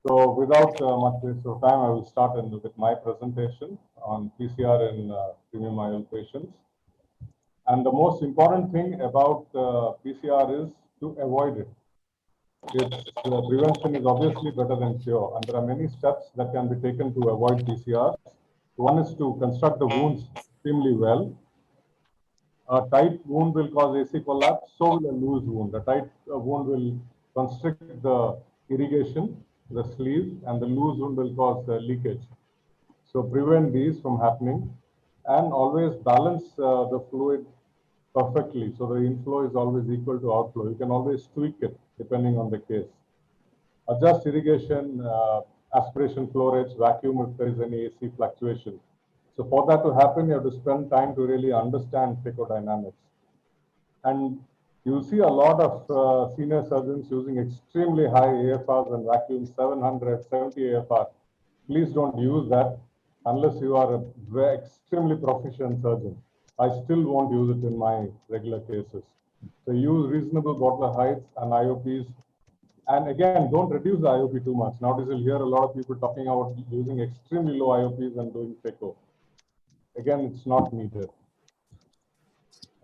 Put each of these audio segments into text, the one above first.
So without much waste of time, I will start with my presentation on PCR in premium IOL patients. And the most important thing about PCR is to avoid it. Prevention is obviously better than cure, and there are many steps that can be taken to avoid PCRs. One is to construct the wounds extremely well. A tight wound will cause AC collapse, so will a loose wound. A tight wound will constrict the irrigation, the sleeve, and the loose wound will cause leakage. So prevent these from happening, and always balance the fluid perfectly. So the inflow is always equal to outflow. You can always tweak it depending on the case. Adjust irrigation, aspiration flow rates, vacuum if there is any AC fluctuation. So for that to happen, you have to spend time to really understand phaco-dynamics. And you see a lot of senior surgeons using extremely high AFRs and vacuum 700, 70 AFR. Please don't use that unless you are a extremely proficient surgeon. I still won't use it in my regular cases. So use reasonable bottler heights and IOPs. And again, don't reduce the IOP too much. Nowadays, you'll hear a lot of people talking about using extremely low IOPs and doing phaco. Again, it's not needed.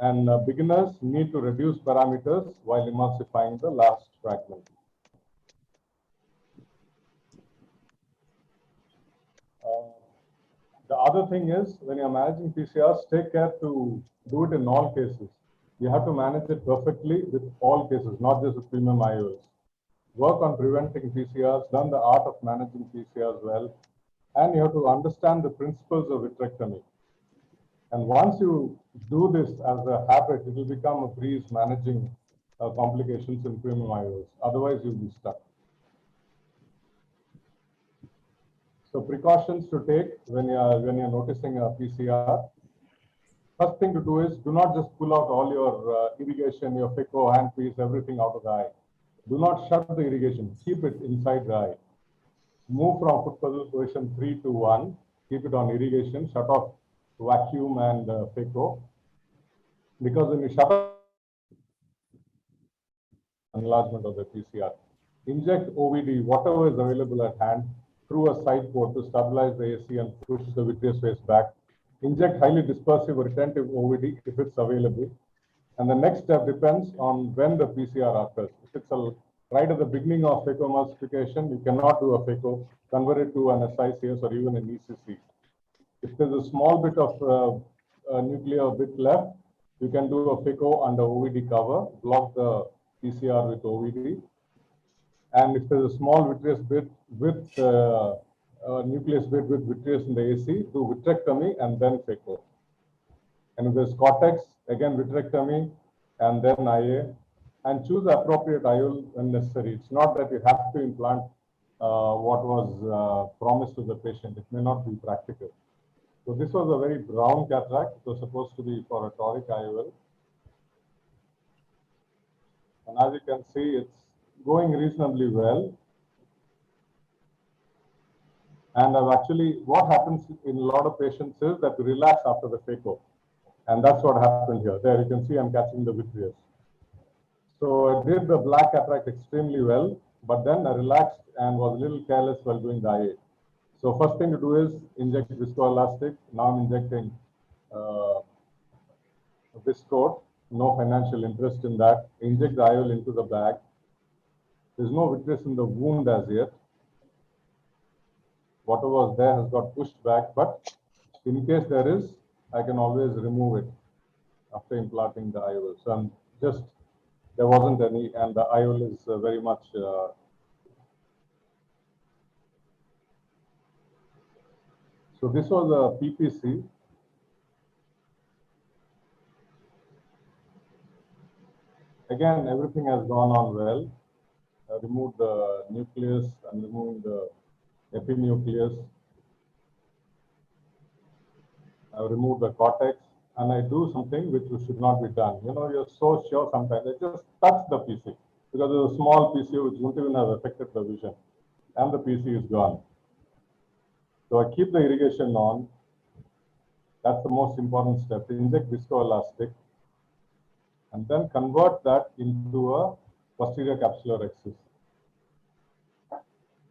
And beginners need to reduce parameters while emulsifying the last fragment. The other thing is, when you're managing PCRs, take care to do it in all cases. You have to manage it perfectly with all cases, not just with premium IOLs. Work on preventing PCRs, learn the art of managing PCRs well, and you have to understand the principles of vitrectomy. And once you do this as a habit, it will become a breeze managing complications in premium IOLs. Otherwise, you'll be stuck. So precautions to take when you're noticing a PCR. First thing to do is do not just pull out all your irrigation, your phaco, handpiece, everything out of the eye. Do not shut the irrigation. Keep it inside the eye. Move from foot puzzle position 3 to 1. Keep it on irrigation. Shut off vacuum and phaco. Because when you shut off enlargement of the PCR, inject OVD, whatever is available at hand, through a side port to stabilize the AC and push the vitreous face back. Inject highly dispersive or retentive OVD if it's available. And the next step depends on when the PCR occurs. If it's right at the beginning of phacoemulsification, you cannot do a phaco, convert it to an SICS or even an ECC. If there's a small bit of nuclear bit left, you can do a phaco under OVD cover, block the PCR with OVD. And if there's a small vitreous bit with nucleus bit with vitreous in the AC, do vitrectomy and then phaco. And if there's cortex, again vitrectomy and then IA, and choose the appropriate IOL when necessary. It's not that you have to implant what was promised to the patient. It may not be practical. So this was a very brown cataract. It was supposed to be for a toric IOL. And as you can see, it's going reasonably well. And what happens in a lot of patients is that you relax after the phaco. And that's what happened here. There you can see I'm catching the vitreous. So I did the black cataract extremely well, but then I relaxed and was a little careless while doing the IA. So first thing to do is inject viscoelastic. Now I'm injecting Viscoat. No financial interest in that. Inject the IOL into the bag. There's no vitreous in the wound as yet. Whatever was there has got pushed back, but in case there is, I can always remove it after implanting the IOL. So there wasn't any, and the IOL is very much so this was a PPC. Again, everything has gone on well. I removed the nucleus and removing the epinucleus. I removed the cortex, and I do something which should not be done. You know, you're so sure sometimes. I just touch the PC because there's a small PC which won't even have affected the vision, and the PC is gone. So I keep the irrigation on. That's the most important step. Inject viscoelastic, and then convert that into a posterior capsular excess.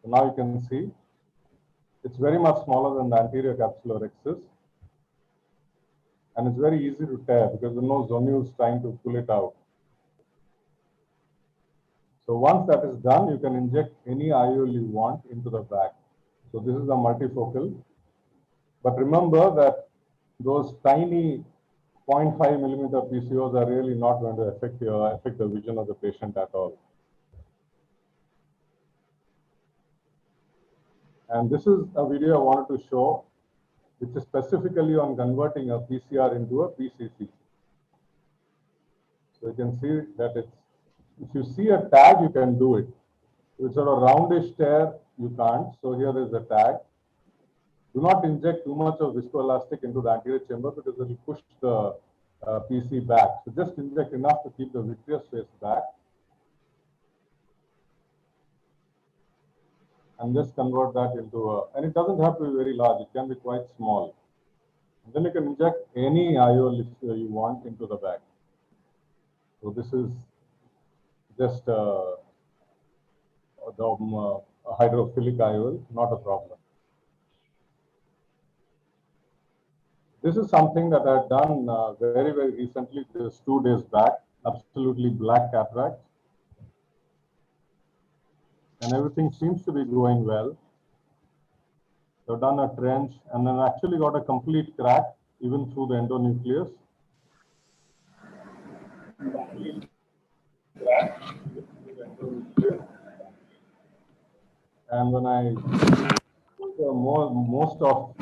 So now you can see it's very much smaller than the anterior capsular rhexis, and it's very easy to tear because there are no zonules trying to pull it out. So once that is done, you can inject any IOL you want into the bag. So this is a multifocal. But remember that those tiny 0.5 millimeter PCOs are really not going to affect the vision of the patient at all. And this is a video I wanted to show, which is specifically on converting a PCR into a PCC. So you can see that if you see a tag, you can do it. If it's sort of roundish tear, you can't. So here is the tag. Do not inject too much of viscoelastic into the anterior chamber because it will push the PC back. So just inject enough to keep the vitreous face back. And just convert that into and it doesn't have to be very large, it can be quite small. And then you can inject any IOL if you want into the bag. So this is just the hydrophilic IOL, not a problem. This is something that I've done very, very recently, just 2 days back, absolutely black cataract. And everything seems to be going well. So I've done a trench and then actually got a complete crack even through the endonucleus. And when I most of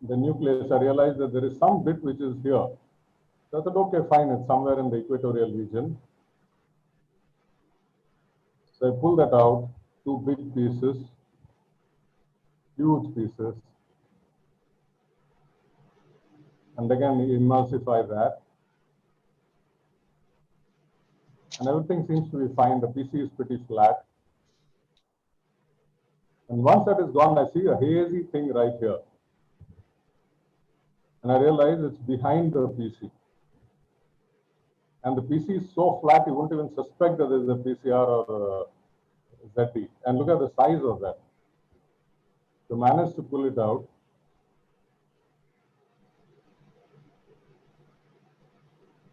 the nucleus, I realized that there is some bit which is here. So I thought, okay, fine, it's somewhere in the equatorial region. So I pulled that out, 2 big pieces, huge pieces. And again, emulsify that. And everything seems to be fine. The PC is pretty flat. And once that is gone, I see a hazy thing right here. And I realize it's behind the PC. And the PC is so flat, you won't even suspect that there's a PCR or a ZT. And look at the size of that. So managed to pull it out.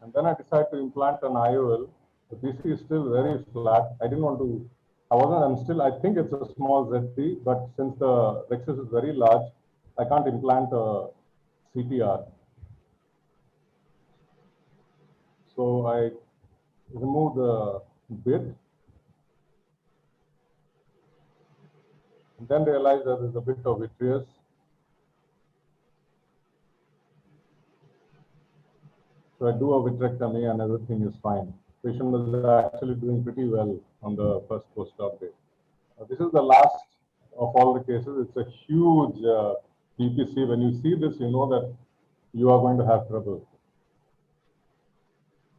And then I decided to implant an IOL. The PC is still very flat. I didn't want to, I think it's a small ZT, but since the rhexis is very large, I can't implant a CTR. So I remove the bit and then realize that there's a bit of vitreous. So I do a vitrectomy and everything is fine. Patient was actually doing pretty well on the first post-op day. This is the last of all the cases. It's a huge PPC. When you see this, you know that you are going to have trouble.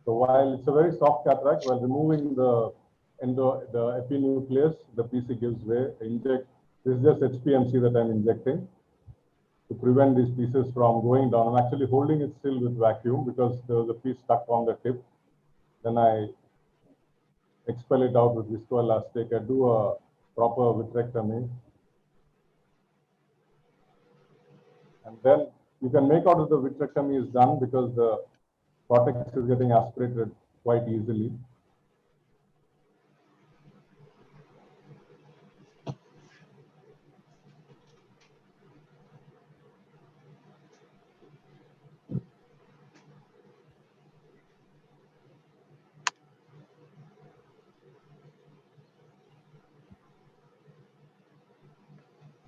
So while it's a very soft cataract, while removing the epinucleus, the PC gives way. Inject. This is just HPMC that I'm injecting to prevent these pieces from going down. I'm actually holding it still with vacuum because there was a piece stuck on the tip. Then I expel it out with viscoelastic. I do a proper vitrectomy. And then you can make out that the vitrectomy is done because the cortex is getting aspirated quite easily.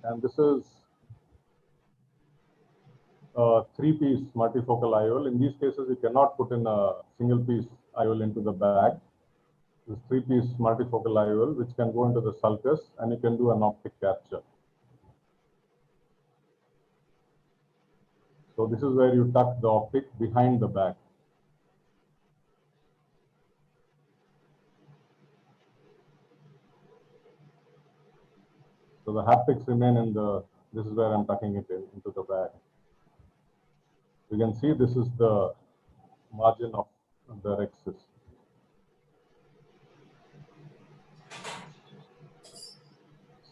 And this is a 3-piece multifocal IOL. In these cases, you cannot put in a single-piece IOL into the bag. This 3-piece multifocal IOL, which can go into the sulcus, and you can do an optic capture. So this is where you tuck the optic behind the bag. So the haptics remain in this is where I'm tucking it into the bag. You can see this is the margin of the rhexis.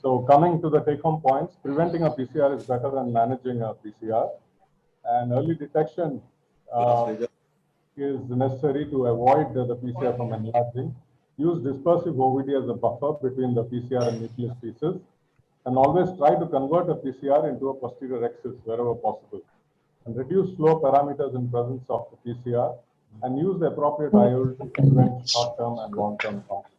So coming to the take-home points, preventing a PCR is better than managing a PCR, and early detection is necessary to avoid the PCR from enlarging. Use dispersive OVD as a buffer between the PCR and nucleus pieces, and always try to convert a PCR into a posterior axis wherever possible. And reduce flow parameters in presence of the PCR, and use the appropriate IOL to prevent short-term and long-term conflict.